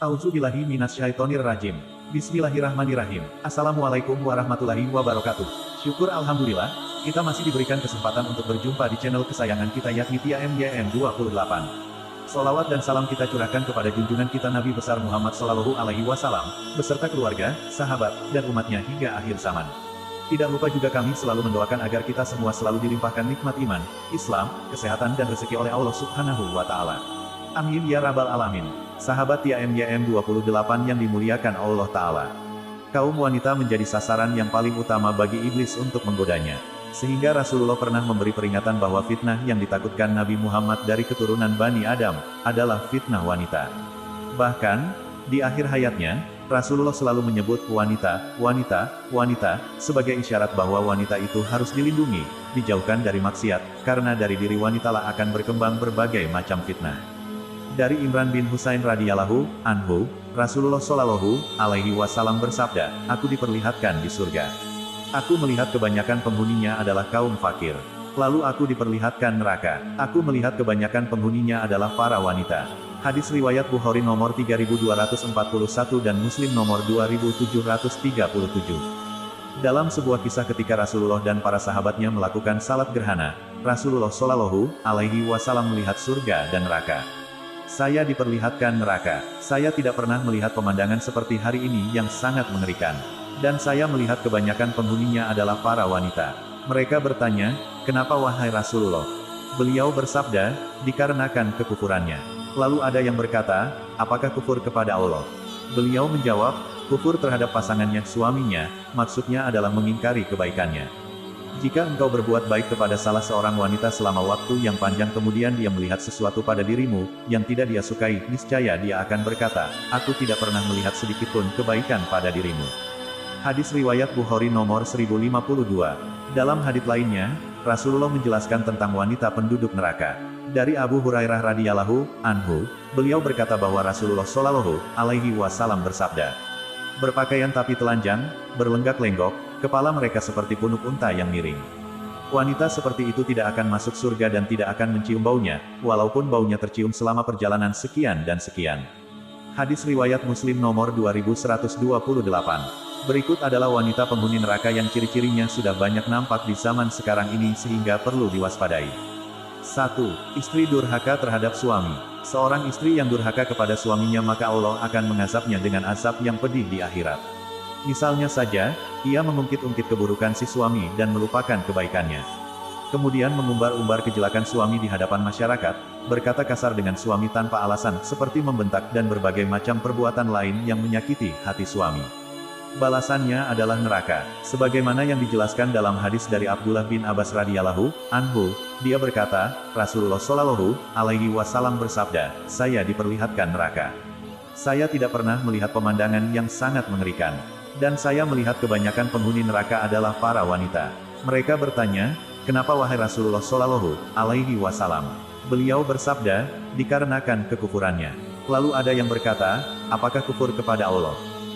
A'udzubillahi minasyaitonir rajim. Bismillahirrahmanirrahim. Assalamualaikum warahmatullahi wabarakatuh. Syukur alhamdulillah, kita masih diberikan kesempatan untuk berjumpa di channel kesayangan kita yakni Tia MYM28. Salawat dan salam kita curahkan kepada junjungan kita Nabi besar Muhammad Shallallahu Alaihi Wasallam, beserta keluarga, sahabat, dan umatnya hingga akhir zaman. Tidak lupa juga kami selalu mendoakan agar kita semua selalu dilimpahkan nikmat iman, Islam, kesehatan dan rezeki oleh Allah Subhanahu wa Ta'ala. Amin ya Rabbal Alamin. Sahabat Tia MYM28 yang dimuliakan Allah Ta'ala. Kaum wanita menjadi sasaran yang paling utama bagi iblis untuk menggodanya. Sehingga Rasulullah pernah memberi peringatan bahwa fitnah yang ditakutkan Nabi Muhammad dari keturunan Bani Adam, adalah fitnah wanita. Bahkan, di akhir hayatnya, Rasulullah selalu menyebut wanita, wanita, wanita, sebagai isyarat bahwa wanita itu harus dilindungi, dijauhkan dari maksiat, karena dari diri wanitalah akan berkembang berbagai macam fitnah. Dari Imran bin Husain radhiyallahu anhu, Rasulullah Shallallahu Alaihi Wasallam bersabda, "Aku diperlihatkan di surga. Aku melihat kebanyakan penghuninya adalah kaum fakir. Lalu aku diperlihatkan neraka. Aku melihat kebanyakan penghuninya adalah para wanita." Hadis riwayat Bukhari nomor 3241 dan Muslim nomor 2737. Dalam sebuah kisah ketika Rasulullah dan para sahabatnya melakukan salat gerhana, Rasulullah Shallallahu Alaihi Wasallam melihat surga dan neraka. "Saya diperlihatkan neraka. Saya tidak pernah melihat pemandangan seperti hari ini yang sangat mengerikan. Dan saya melihat kebanyakan penghuninya adalah para wanita." Mereka bertanya, "Kenapa wahai Rasulullah?" Beliau bersabda, "Dikarenakan kekufurannya." Lalu ada yang berkata, "Apakah kufur kepada Allah?" Beliau menjawab, "Kufur terhadap pasangannya, suaminya, maksudnya adalah mengingkari kebaikannya." Jika engkau berbuat baik kepada salah seorang wanita selama waktu yang panjang kemudian dia melihat sesuatu pada dirimu, yang tidak dia sukai, niscaya dia akan berkata, "Aku tidak pernah melihat sedikitpun kebaikan pada dirimu." Hadis riwayat Bukhari nomor 1052. Dalam hadis lainnya, Rasulullah menjelaskan tentang wanita penduduk neraka. Dari Abu Hurairah radhiyallahu anhu, beliau berkata bahwa Rasulullah Shallallahu Alaihi Wasallam bersabda, "Berpakaian tapi telanjang, berlenggak-lenggok, kepala mereka seperti punuk unta yang miring. Wanita seperti itu tidak akan masuk surga dan tidak akan mencium baunya, walaupun baunya tercium selama perjalanan sekian dan sekian." Hadis riwayat Muslim nomor 2128. Berikut adalah wanita penghuni neraka yang ciri-cirinya sudah banyak nampak di zaman sekarang ini sehingga perlu diwaspadai. 1. Istri durhaka terhadap suami. Seorang istri yang durhaka kepada suaminya maka Allah akan mengazabnya dengan azab yang pedih di akhirat. Misalnya saja, ia mengungkit-ungkit keburukan si suami dan melupakan kebaikannya. Kemudian mengumbar-umbar kejelekan suami di hadapan masyarakat, berkata kasar dengan suami tanpa alasan seperti membentak dan berbagai macam perbuatan lain yang menyakiti hati suami. Balasannya adalah neraka. Sebagaimana yang dijelaskan dalam hadis dari Abdullah bin Abbas radhiyallahu anhu, dia berkata, Rasulullah Shallallahu Alaihi Wasallam bersabda, "Saya diperlihatkan neraka. Saya tidak pernah melihat pemandangan yang sangat mengerikan. Dan saya melihat kebanyakan penghuni neraka adalah para wanita." Mereka bertanya, "Kenapa wahai Rasulullah Shallallahu Alaihi Wasallam?" Beliau bersabda, "Dikarenakan kekufurannya." Lalu ada yang berkata, "Apakah kufur kepada Allah?"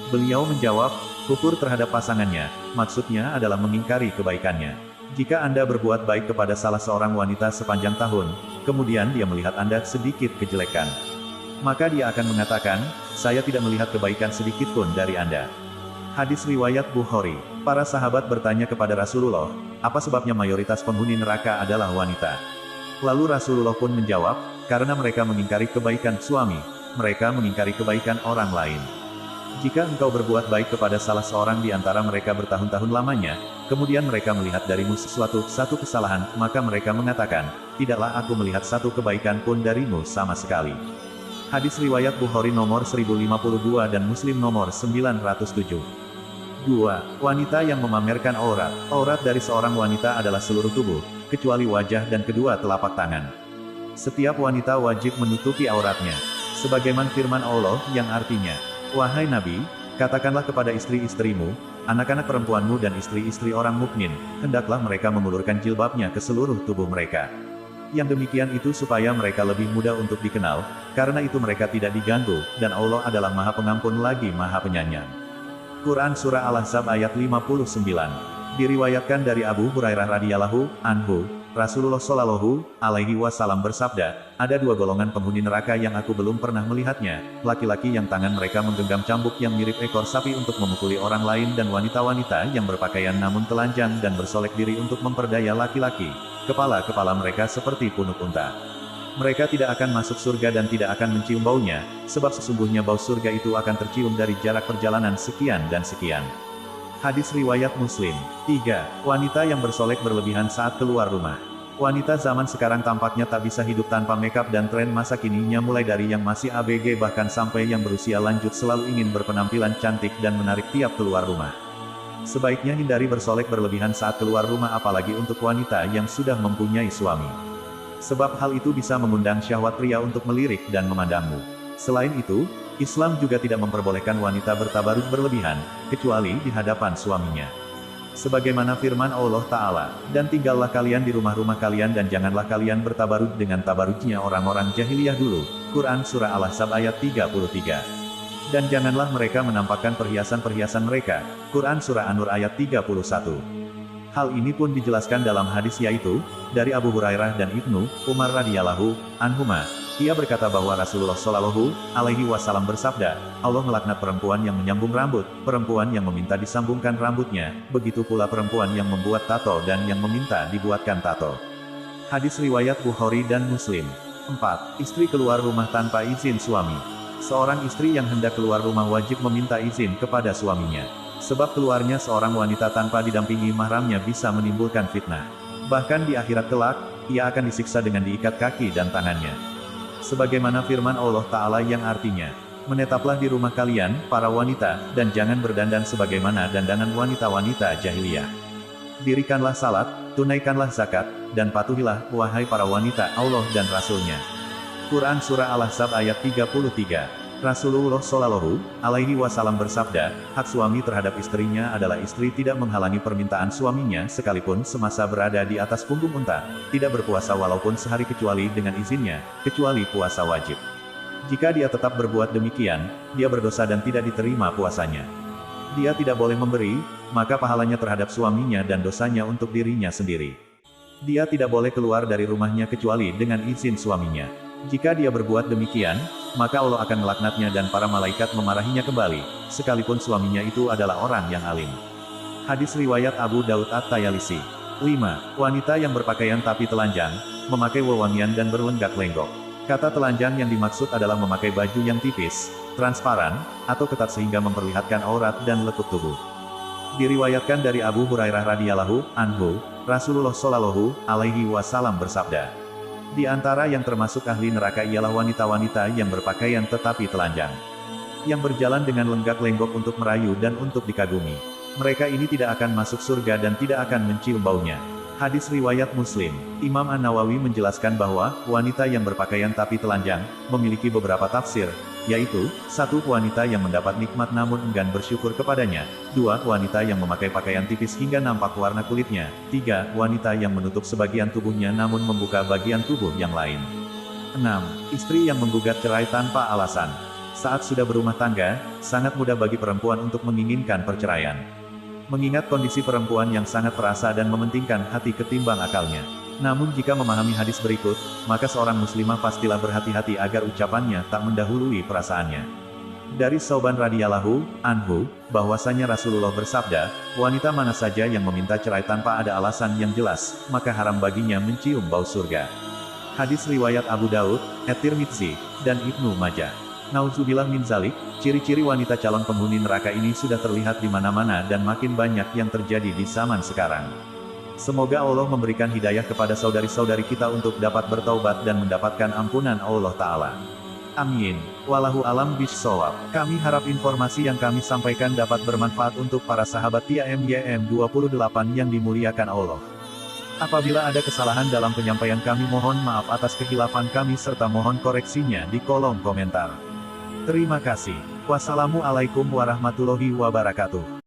Beliau menjawab, "Kufur terhadap pasangannya, maksudnya adalah mengingkari kebaikannya. Jika Anda berbuat baik kepada salah seorang wanita sepanjang tahun, kemudian dia melihat Anda sedikit kejelekan, maka dia akan mengatakan, 'Saya tidak melihat kebaikan sedikit pun dari Anda.'" Hadis riwayat Bukhari. Para sahabat bertanya kepada Rasulullah, "Apa sebabnya mayoritas penghuni neraka adalah wanita?" Lalu Rasulullah pun menjawab, "Karena mereka mengingkari kebaikan suami, mereka mengingkari kebaikan orang lain. Jika engkau berbuat baik kepada salah seorang di antara mereka bertahun-tahun lamanya, kemudian mereka melihat darimu satu kesalahan, maka mereka mengatakan, 'Tidaklah aku melihat satu kebaikan pun darimu sama sekali.'" Hadis riwayat Bukhari nomor 1052 dan Muslim nomor 907. 2. Wanita yang memamerkan aurat. Aurat dari seorang wanita adalah seluruh tubuh, kecuali wajah dan kedua telapak tangan. Setiap wanita wajib menutupi auratnya. Sebagaimana firman Allah yang artinya, "Wahai Nabi, katakanlah kepada istri-istrimu, anak-anak perempuanmu dan istri-istri orang mukmin, hendaklah mereka mengulurkan jilbabnya ke seluruh tubuh mereka. Yang demikian itu supaya mereka lebih mudah untuk dikenal, karena itu mereka tidak diganggu, dan Allah adalah Maha Pengampun lagi Maha Penyayang." Quran Surah Al-Ahzab ayat 59. Diriwayatkan dari Abu Hurairah radhiyallahu anhu, Rasulullah Shallallahu Alaihi Wasallam bersabda, ada dua golongan penghuni neraka yang aku belum pernah melihatnya, laki-laki yang tangan mereka menggenggam cambuk yang mirip ekor sapi untuk memukuli orang lain dan wanita-wanita yang berpakaian namun telanjang dan bersolek diri untuk memperdaya laki-laki. Kepala-kepala mereka seperti punuk unta. Mereka tidak akan masuk surga dan tidak akan mencium baunya, sebab sesungguhnya bau surga itu akan tercium dari jarak perjalanan sekian dan sekian. Hadis riwayat Muslim. 3. Wanita yang bersolek berlebihan saat keluar rumah. Wanita zaman sekarang tampaknya tak bisa hidup tanpa makeup dan tren masa kininya mulai dari yang masih ABG bahkan sampai yang berusia lanjut selalu ingin berpenampilan cantik dan menarik tiap keluar rumah. Sebaiknya hindari bersolek berlebihan saat keluar rumah apalagi untuk wanita yang sudah mempunyai suami. Sebab hal itu bisa mengundang syahwat pria untuk melirik dan memandangmu. Selain itu, Islam juga tidak memperbolehkan wanita bertabaruk berlebihan, kecuali di hadapan suaminya. Sebagaimana firman Allah Ta'ala, dan tinggallah kalian di rumah-rumah kalian dan janganlah kalian bertabaruk dengan tabaruknya orang-orang jahiliyah dulu. Quran Surah Al-Ahzab ayat 33. Dan janganlah mereka menampakkan perhiasan-perhiasan mereka. Quran Surah An-Nur ayat 31. Hal ini pun dijelaskan dalam hadis yaitu, dari Abu Hurairah dan Ibnu Umar radhiyallahu anhuma. Ia berkata bahwa Rasulullah Shallallahu Alaihi Wasallam bersabda, Allah melaknat perempuan yang menyambung rambut, perempuan yang meminta disambungkan rambutnya, begitu pula perempuan yang membuat tato dan yang meminta dibuatkan tato. Hadis riwayat Bukhari dan Muslim. 4. Istri keluar rumah tanpa izin suami. Seorang istri yang hendak keluar rumah wajib meminta izin kepada suaminya. Sebab keluarnya seorang wanita tanpa didampingi mahramnya bisa menimbulkan fitnah. Bahkan di akhirat kelak, ia akan disiksa dengan diikat kaki dan tangannya. Sebagaimana firman Allah Ta'ala yang artinya, menetaplah di rumah kalian, para wanita, dan jangan berdandan sebagaimana dandanan wanita-wanita jahiliyah. Dirikanlah salat, tunaikanlah zakat, dan patuhilah, wahai para wanita, Allah dan Rasul-Nya. Quran Surah Al-Ahzab ayat 33. Rasulullah Shallallahu Alaihi Wasallam bersabda, hak suami terhadap istrinya adalah istri tidak menghalangi permintaan suaminya sekalipun semasa berada di atas punggung unta, tidak berpuasa walaupun sehari kecuali dengan izinnya, kecuali puasa wajib. Jika dia tetap berbuat demikian, dia berdosa dan tidak diterima puasanya. Dia tidak boleh memberi, maka pahalanya terhadap suaminya dan dosanya untuk dirinya sendiri. Dia tidak boleh keluar dari rumahnya kecuali dengan izin suaminya. Jika dia berbuat demikian, maka Allah akan melaknatnya dan para malaikat memarahinya kembali, sekalipun suaminya itu adalah orang yang alim. Hadis riwayat Abu Daud At-Tayalisi. 5. Wanita yang berpakaian tapi telanjang, memakai wewangian dan berlenggak-lenggok. Kata telanjang yang dimaksud adalah memakai baju yang tipis, transparan, atau ketat sehingga memperlihatkan aurat dan lekuk tubuh. Diriwayatkan dari Abu Hurairah radhiyallahu anhu, Rasulullah Shallallahu Alaihi Wasallam bersabda, di antara yang termasuk ahli neraka ialah wanita-wanita yang berpakaian tetapi telanjang, yang berjalan dengan lenggak-lenggok untuk merayu dan untuk dikagumi. Mereka ini tidak akan masuk surga dan tidak akan mencium baunya. Hadis riwayat Muslim. Imam An-Nawawi menjelaskan bahwa wanita yang berpakaian tapi telanjang memiliki beberapa tafsir, yaitu 1. Wanita yang mendapat nikmat namun enggan bersyukur kepadanya. 2. Wanita yang memakai pakaian tipis hingga nampak warna kulitnya. 3. Wanita yang menutup sebagian tubuhnya namun membuka bagian tubuh yang lain. 6. Istri yang menggugat cerai tanpa alasan. Saat sudah berumah tangga, sangat mudah bagi perempuan untuk menginginkan perceraian. Mengingat kondisi perempuan yang sangat perasa dan mementingkan hati ketimbang akalnya. Namun jika memahami hadis berikut, maka seorang muslimah pastilah berhati-hati agar ucapannya tak mendahului perasaannya. Dari Sauban radhiyallahu anhu, bahwasanya Rasulullah bersabda, wanita mana saja yang meminta cerai tanpa ada alasan yang jelas, maka haram baginya mencium bau surga. Hadis riwayat Abu Daud, At-Tirmidzi, dan Ibnu Majah. Nauzubillah min zalik, ciri-ciri wanita calon penghuni neraka ini sudah terlihat di mana-mana dan makin banyak yang terjadi di zaman sekarang. Semoga Allah memberikan hidayah kepada saudari-saudari kita untuk dapat bertaubat dan mendapatkan ampunan Allah Ta'ala. Amin. Wallahu alam bishshawab. Kami harap informasi yang kami sampaikan dapat bermanfaat untuk para sahabat TIAMYM 28 yang dimuliakan Allah. Apabila ada kesalahan dalam penyampaian kami mohon maaf atas kehilafan kami serta mohon koreksinya di kolom komentar. Terima kasih. Wassalamualaikum warahmatullahi wabarakatuh.